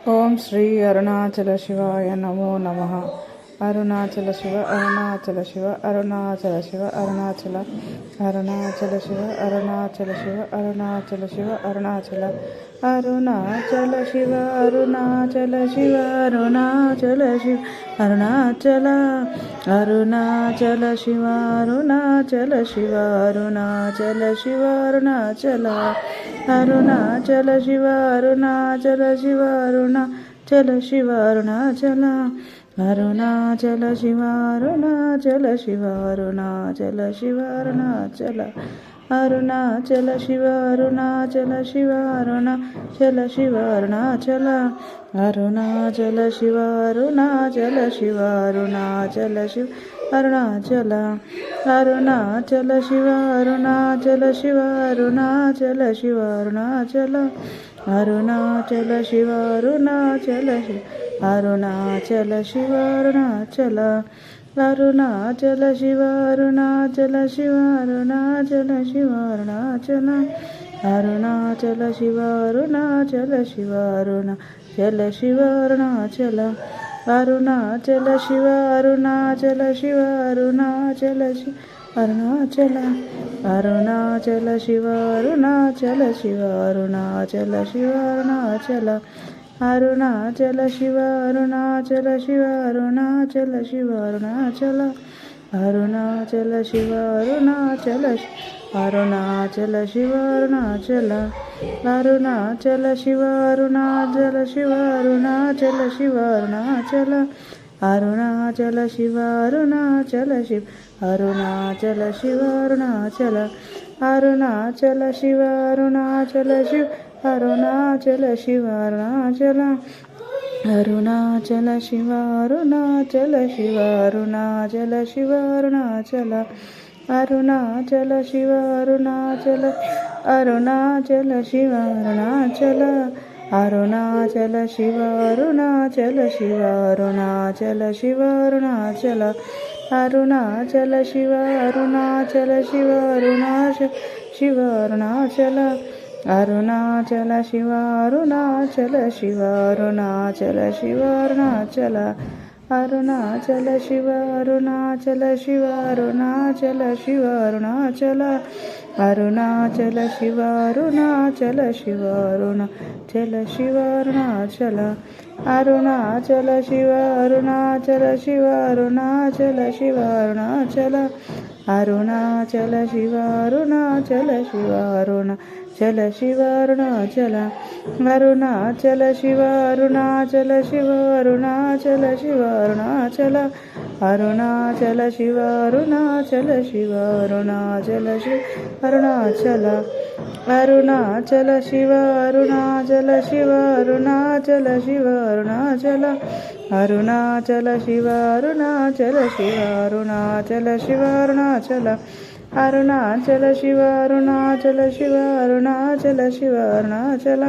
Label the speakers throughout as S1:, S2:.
S1: ఓం శ్రీ అరుణాచల శివాయ నమో నమః. అరుణాచల శివ అరుణాచల శివ అరుణాచల శివ అరుణాచల అరుణాచల శివ అరుణాచల శివ అరుణాచల శివ అరుణాచల అరుణాచల శివ అరుణాచల శివ అరుణాచల శివ అరుణాచల అరుణాచల శివ అరుణాచల శివ అరుణాచల శివ అరుణాచల అరుణాచల శివ అరుణాచల శివ అరుణాచల శివ అరుణాచల అరుణాచల శివ అరుణాచల శివ అరుణాచల శివ అరుణాచల అరుణాచల శివ అరుణాచల శివ అరుణాచల శివ అరుణాచల అరుణాచల శివ అరుణాచల శివ అరుణాచల శివ అరుణాచల అరుణాచల శివ అరుణాచల శివ అరుణాచల శివ అరుణాచల అరుణాచల శివ అరుణాచల శివ అరుణాచల శివ అరుణాచల అరుణాచల శివ అరుణాచల శివ అరుణాచల శివ అరుణాచల అరుణాచల శివ అరుణాచల శివ అరుణాచల శివ అరుణాచల అరుణాచల శివ అరుణాచల శివ అరుణాచల శివ అరుణాచల అరుణాచల శివ అరుణాచల శివ అరుణాచల శివ అరుణాచల అరుణాచల శివ అరుణాచల శివ అరుణాచల శివ అరుణాచల అరుణాచల శివ అరుణాచల అరుణాచల శివ అరుణాచల అరుణాచల శివ అరుణాచల శివ అరుణాచల శివ అరుణాచల అరుణాచల శివ అరుణాచల శివ అరుణాచల శివ అరుణాచల అరుణాచల శివ అరుణాచల శివ అరుణాచల శివ అరుణాచల అరుణాచల శివ అరుణాచల శివ అరుణాచల శివ అరుణాచల అరుణాచల శివ అరుణాచల అరుణాచల శివ అరుణాచల అరుణాచల శివ అరుణాచల శివ అరుణాచల శివ అరుణాచల అరుణాచల శివ అరుణాచల శివ అరుణాచల శివ అరుణాచల అరుణాచల శివ అరుణాచల శివ అరుణాచల శివ అరుణాచల అరుణాచల శివ అరుణాచల శివ అరుణాచల శివ అరుణాచల అరుణాచల శివ అరుణాచల శివ అరుణాచల శివ అరుణాచల అరుణాచల శివ అరుణాచల శివ అరుణాచల శివ అరుణాచల అరుణాచల శివ అరుణాచల శివ అరుణాచల శివ అరుణాచల అరుణాచల శివ అరుణాచల శివ అరుణాచల శివ అరుణాచల అరుణాచల శివ అరుణాచల శివ అరుణాచల శివ అరుణాచల అరుణాచల శివ అరుణాచల శివ అరుణాచల శివ అరుణాచల అరుణాచల శివ అరుణాచల శివ అరుణాచల శివ అరుణాచల అరుణాచల శివ అరుణాచల శివ అరుణాచల శివ అరుణాచల అరుణాచల శివ అరుణాచల శివ అరుణాచల శివ అరుణాచల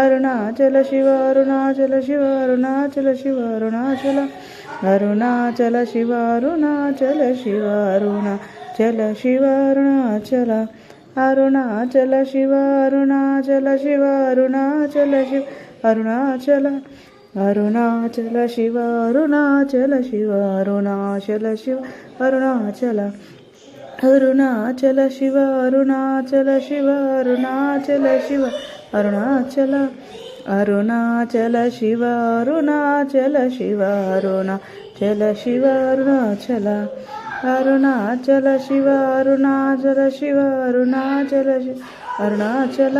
S1: అరుణాచల శివ అరుణాచల శివ అరుణాచల శివ అరుణాచల అరుణాచల శివ అరుణాచల శివ అరుణాచల శివ అరుణాచల అరుణాచల శివ అరుణాచల శివ అరుణాచల శివ అరుణాచల అరుణాచల శివ అరుణాచల శివ అరుణాచల శివ అరుణాచల అరుణాచల శివ అరుణాచల శివ అరుణాచల శివ అరుణాచల అరుణాచల శివ అరుణాచల శివ అరుణాచల శివ అరుణాచల అరుణాచల శివ అరుణాచల శివ అరుణాచల శివ అరుణాచల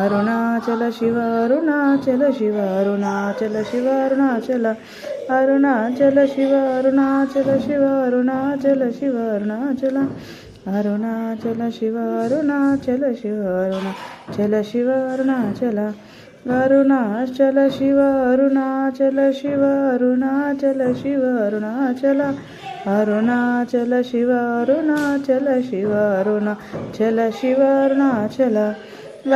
S1: అరుణాచల శివ అరుణాచల శివ అరుణాచల శివ అరుణాచల అరుణాచల శివ అరుణాచల శివ అరుణాచల శివ అరుణాచల అరుణాచల శివ అరుణాచల శివ అరుణాచల శివ అరుణాచల అరుణాచల శివ అరుణాచల శివ అరుణాచల శివ అరుణాచల అరుణాచల శివ అరుణాచల శివ అరుణాచల శివ అరుణాచల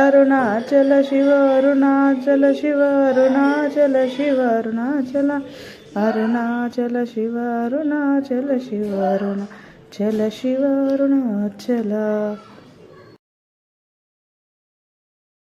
S1: అరుణాచల శివ అరుణాచల శివ అరుణాచల శివ అరుణాచల అరుణాచల శివ అరుణాచల శివ అరుణాచల శివ అరుణాచల.